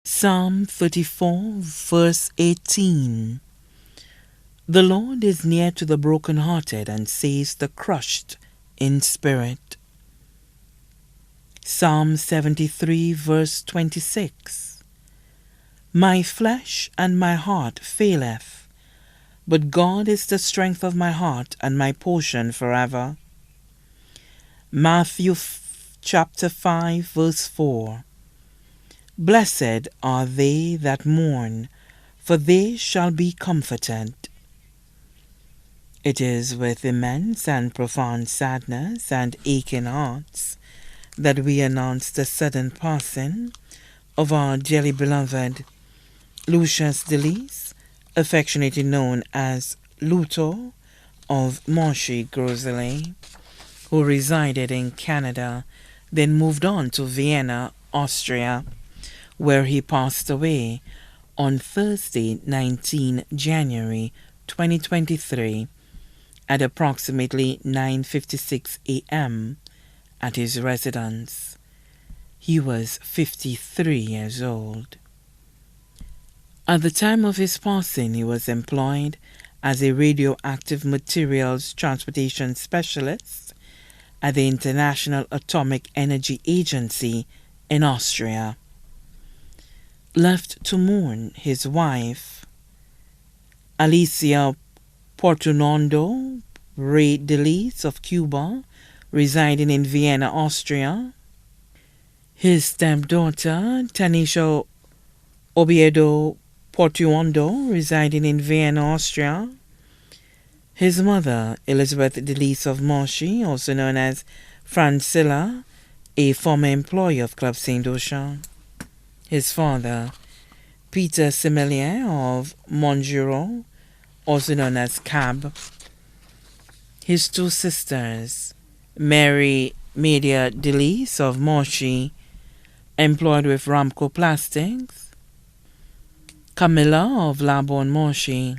Psalm 34, verse 18. The Lord is near to the brokenhearted and saves the crushed in spirit. Psalm 73, verse 26. My flesh and my heart faileth, but God is the strength of my heart and my portion forever. Matthew chapter 5, verse 4. Blessed are they that mourn, for they shall be comforted. It is with immense and profound sadness and aching hearts that we announce the sudden passing of our dearly beloved Lucius Delice, affectionately known as Luto of Monchy, Grosley, who resided in Canada, then moved on to Vienna, Austria, where he passed away on Thursday, 19 January 2023 at approximately 9:56 a.m. at his residence. He was 53 years old. At the time of his passing, he was employed as a radioactive materials transportation specialist at the International Atomic Energy Agency in Austria. Left to mourn his wife, Alicia Portunondo Ray Delice of Cuba, residing in Vienna, Austria, his stepdaughter, Tanisha Obiedo Portuondo, residing in Vienna, Austria, his mother, Elizabeth Delice of Monchy, also known as Francilla, a former employee of Club Saint Ocean, his father, Peter Similien of Montgiro, also known as Cab, his two sisters, Mary Media Delice of Monchy, employed with Ramco Plastics, Camilla of Labon Monchy,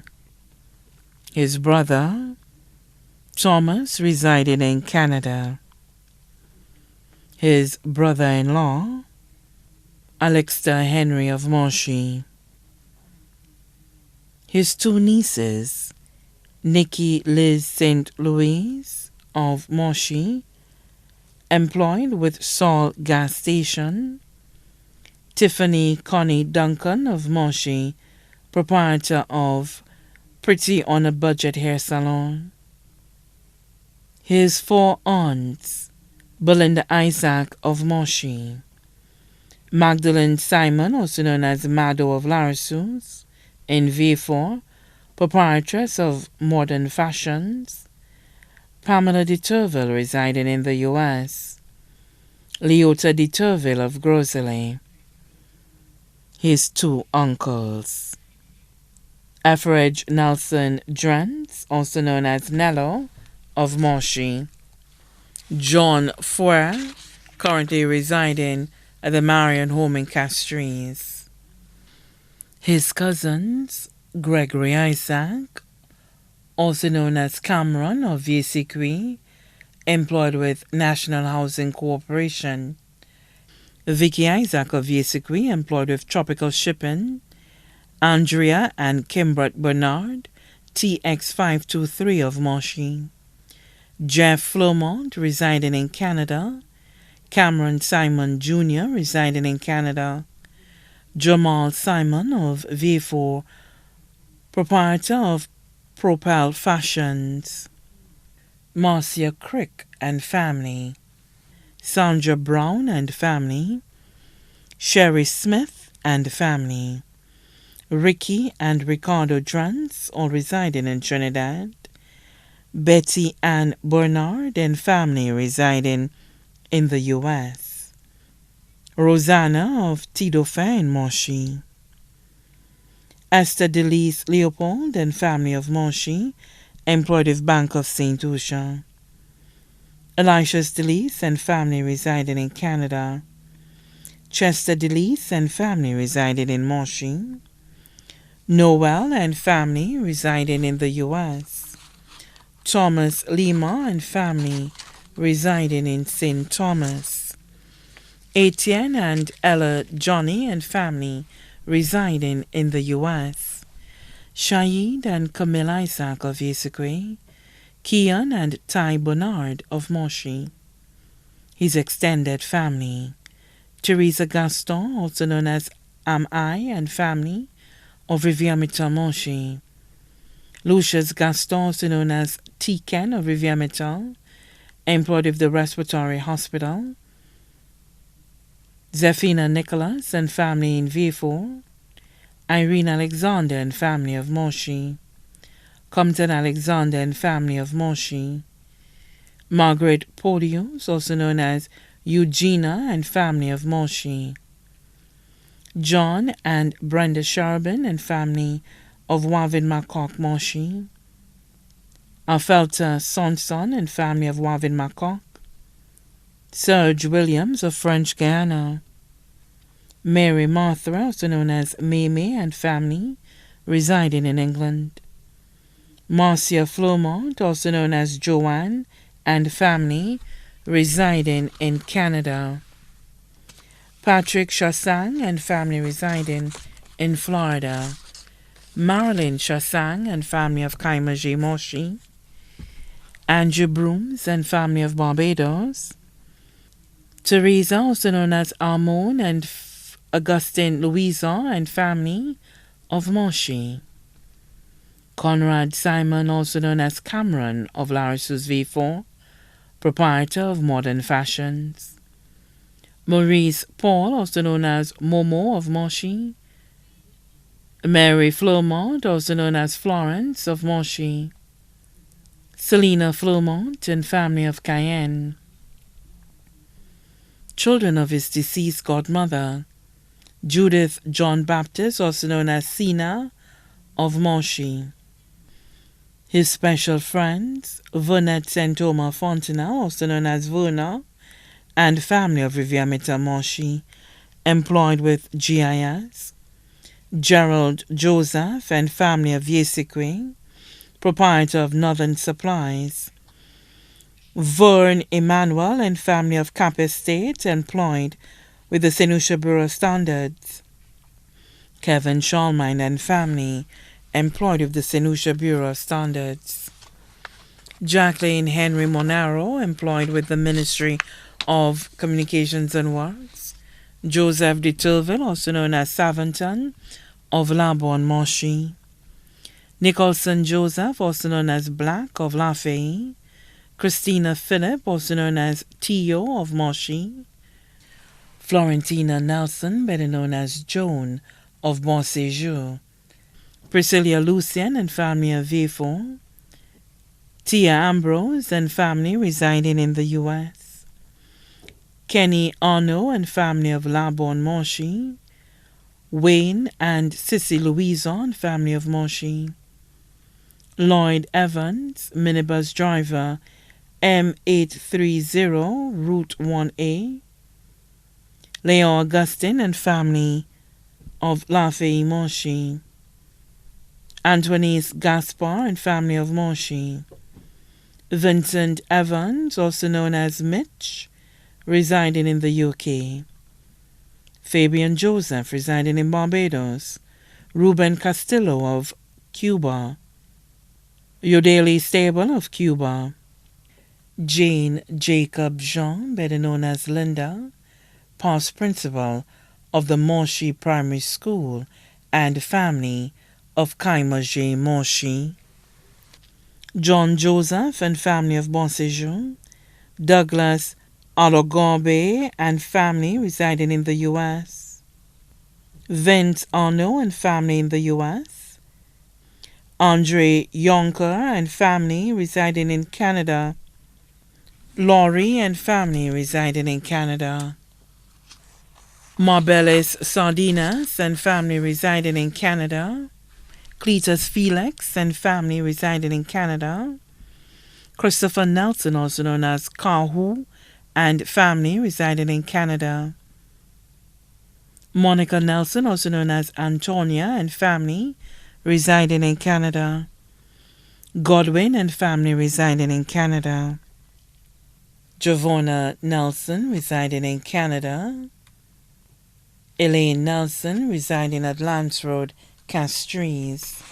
his brother, Thomas, residing in Canada, his brother-in-law, Alexander Henry of Monchy, his two nieces, Nikki Liz St. Louis of Monchy, employed with Saul Gas Station, Tiffany Connie Duncan of Monchy, proprietor of Pretty on a Budget Hair Salon, his four aunts, Belinda Isaac of Monchy, Magdalene Simon, also known as Mado of Larissus, in V4, proprietress of Modern Fashions, Pamela de Turville, residing in the U.S., Leota de Turville of Grosley, his two uncles, Etheridge Nelson Drentz, also known as Nello, of Monchy, John Foer, currently residing at the Marion home in Castries, his cousins, Gregory Isaac, also known as Cameron of Vieux-Sequi, employed with National Housing Corporation, Vicky Isaac of Vieux-Sequi, employed with Tropical Shipping, Andrea and Kimbrat Bernard, TX523 of Monchy, Jeff Flomont, residing in Canada, Cameron Simon Jr., residing in Canada, Jamal Simon of V4, proprietor of Propel Fashions, Marcia Crick and family, Sandra Brown and family, Sherry Smith and family, Ricky and Ricardo Drance, all residing in Trinidad, Betty Ann Bernard and family residing in the U.S., Rosanna of Tidauphin in Monchy, Esther Delice Leopold and family of Monchy, employed with Bank of St. Lucia, Elisha Delice and family residing in Canada, Chester Delice and family residing in Monchy, Noel and family residing in the U.S., Thomas Lima and family residing in St. Thomas, Etienne and Ella Johnny and family residing in the U.S. Shaid and Camille Isaac of Yesuque. Kian and Ty Bernard of Moshi. His extended family. Teresa Gaston, also known as Am I and family of Rivière-Mittal Moshi. Lucius Gaston, also known as Tiken of Rivière-Mittal, employed with the Respiratory Hospital. Zephina Nicholas and family in Vieux. Irene Alexander and family of Moshi. Compton Alexander and family of Moshi. Margaret Podius, also known as Eugenia and family of Moshi. John and Brenda Sharbin and family of Wavin Makok Moshi. Alfelta Sonson and family of Wavin Makok. Serge Williams of French Guiana. Mary Martha, also known as Mimi and family, residing in England. Marcia Flormont, also known as Joanne and family, residing in Canada. Patrick Chassang and family residing in Florida. Marilyn Chassang and family of Kaimaji Moshi. Andrew Brooms and family of Barbados. Teresa, also known as Armon and Augustine Louisa and family of Moshi. Conrad Simon, also known as Cameron of Larissus V4, proprietor of Modern Fashions. Maurice Paul, also known as Momo of Moshi. Mary Flormont, also known as Florence of Moshi. Selena Flormont and family of Cayenne. Children of his deceased godmother. Judith John Baptist, also known as Sina of Moshi. His special friends, Vernette Santoma Fontenay, also known as Verna, and family of Rivière-Mittal Moshi, employed with GIS. Gerald Joseph and family of Yesuque, proprietor of Northern Supplies. Vern Emmanuel and family of Cap Estate, employed with the St. Lucia Bureau Standards. Kevin Schalmine and family, employed with the St. Lucia Bureau Standards. Jacqueline Henry Monaro, employed with the Ministry of Communications and Works. Joseph de Turville, also known as Savanton, of Labon Moshi. Nicholson Joseph, also known as Black, of Lafayette. Christina Phillip, also known as Tio of Moshi. Florentina Nelson, better known as Joan, of Bon Séjour. Priscilla Lucien and family of Vieux. Tia Ambrose and family residing in the U.S. Kenny Arno and family of Labon Moshi. Wayne and Sissy Louison, family of Moshi. Lloyd Evans, minibus driver, M830, Route 1A. Leon Augustine and family of Lafayette Moshi. Antoinette Gaspar and family of Moshi. Vincent Evans, also known as Mitch, residing in the UK. Fabian Joseph, residing in Barbados. Ruben Castillo of Cuba. Yodeli Stable of Cuba. Jane Jacob Jean, better known as Linda, past principal of the Moshi Primary School and family of Kaimaji Moshi. John Joseph and family of Bon Séjour. Douglas Alogorbe and family residing in the U.S. Vince Arno and family in the U.S. Andre Yonker and family residing in Canada. Laurie and family residing in Canada. Marbelis Sardinas and family residing in Canada. Cletus Felix and family residing in Canada. Christopher Nelson, also known as Kahu, and family residing in Canada. Monica Nelson, also known as Antonia, and family residing in Canada. Godwin and family residing in Canada. Giovanna Nelson, residing in Canada. Elaine Nelson, residing at Lance Road, Castries.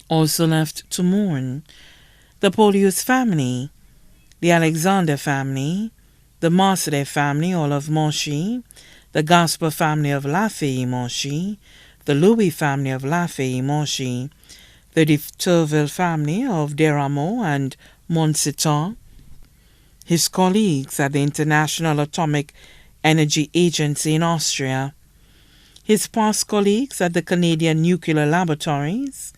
Also left to mourn the Polius family, the Alexander family, the Marseille family, all of Monchy, the Gaspar family of Lafayette-Monchy, the Louis family of Lafayette-Monchy, the de Turville family of Derameau and Montseton, his colleagues at the International Atomic Energy Agency in Austria, his past colleagues at the Canadian Nuclear Laboratories,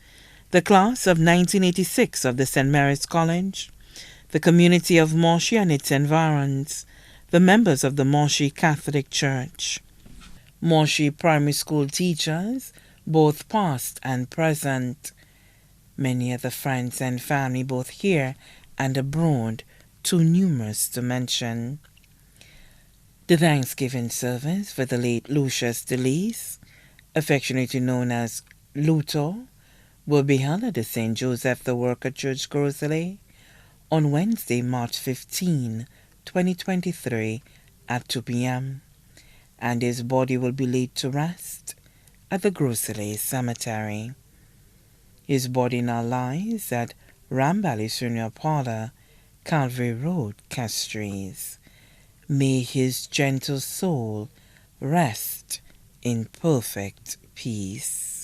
the class of 1986 of the St. Mary's College, the community of Monchy and its environs, the members of the Monchy Catholic Church, Monchy primary school teachers, both past and present, many other friends and family both here and abroad, too numerous to mention. The Thanksgiving service for the late Lucius Delice, affectionately known as Luto, will be held at the St. Joseph the Worker Church, Grosley, on Wednesday, March 15, 2023, at 2 p.m., and his body will be laid to rest at the Grosley Cemetery. His body now lies at Rambally Senior Parlor, Calvary Road, Castries. May his gentle soul rest in perfect peace.